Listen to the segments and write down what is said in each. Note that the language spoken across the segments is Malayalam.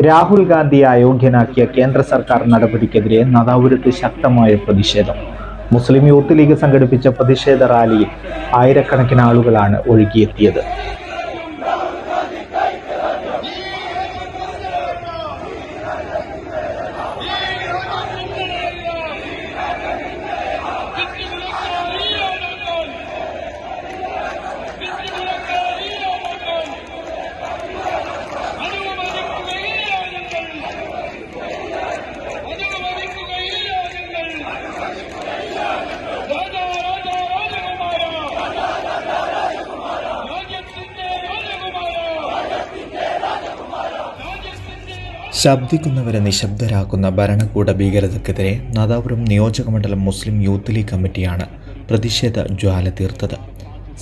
രാഹുൽ ഗാന്ധിയെ അയോഗ്യനാക്കിയ കേന്ദ്ര സർക്കാർ നടപടിക്കെതിരെ നാദാപുരത്ത് ശക്തമായ പ്രതിഷേധം. മുസ്ലിം യൂത്ത് ലീഗ് സംഘടിപ്പിച്ച പ്രതിഷേധ റാലിയിൽ ആയിരക്കണക്കിന് ആളുകളാണ് ഒഴുകിയെത്തിയത്. ശബ്ദിക്കുന്നവരെ നിശബ്ദരാക്കുന്ന ഭരണകൂട ഭീകരതയ്ക്കെതിരെ നാദാപുരം നിയോജകമണ്ഡലം മുസ്ലിം യൂത്ത് ലീഗ് കമ്മിറ്റിയാണ് പ്രതിഷേധ ജ്വാല തീർത്തത്.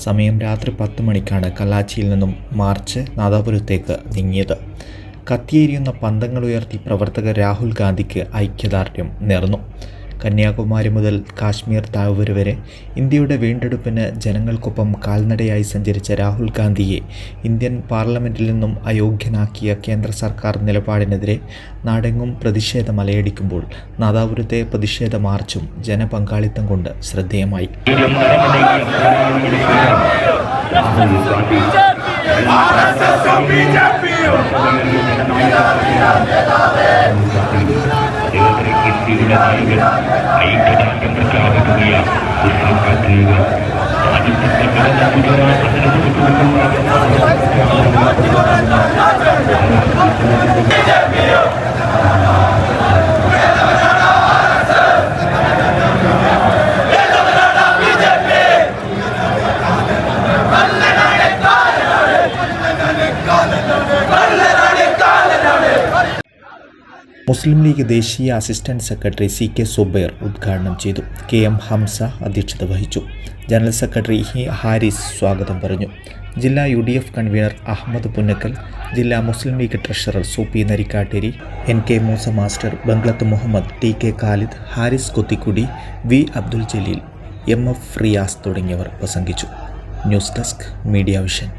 സമയം രാത്രി 10 മണിക്കാണ് കല്ലാച്ചിയിൽ നിന്നും മാർച്ച് നാദാപുരത്തേക്ക് നീങ്ങിയത്. കത്തിയേരിയുന്ന പന്തങ്ങളുയർത്തി പ്രവർത്തകർ രാഹുൽ ഗാന്ധിക്ക് ഐക്യദാർഢ്യം നേർന്നു. കന്യാകുമാരി മുതൽ കാശ്മീർ താഴ്വര വരെ ഇന്ത്യയുടെ വീണ്ടെടുപ്പിന് ജനങ്ങൾക്കൊപ്പം കാൽനടയായി സഞ്ചരിച്ച രാഹുൽ ഗാന്ധിയെ ഇന്ത്യൻ പാർലമെൻറ്റിൽ നിന്നും അയോഗ്യനാക്കിയ കേന്ദ്ര സർക്കാർ നിലപാടിനെതിരെ നാടെങ്ങും പ്രതിഷേധം അലയടിക്കുമ്പോൾ നാദാപുരത്തെ പ്രതിഷേധ മാർച്ചും ജനപങ്കാളിത്തം കൊണ്ട് ശ്രദ്ധേയമായി. ഐക്യദാർഢ്യം പ്രഖ്യാപിക്കുകയാണ്. മുസ്ലിം ലീഗ് ദേശീയ അസിസ്റ്റന്റ് സെക്രട്ടറി CK സുബൈർ ഉദ്ഘാടനം ചെയ്തു. KM ഹംസ അധ്യക്ഷത വഹിച്ചു. ജനറൽ സെക്രട്ടറി ഹാരിസ് സ്വാഗതം പറഞ്ഞു. ജില്ലാ UDF കൺവീനർ അഹമ്മദ് പുന്നക്കൽ, ജില്ലാ Muslim League treasurer Sooppy Narikkatteri, NK Moosa master, Banglath Muhammad, TK Khalid, Haris Kothikkudi, V Abdul Jaleel, MF Riyas തുടങ്ങിയവർ പ്രസംഗിച്ചു. News desk Media vision.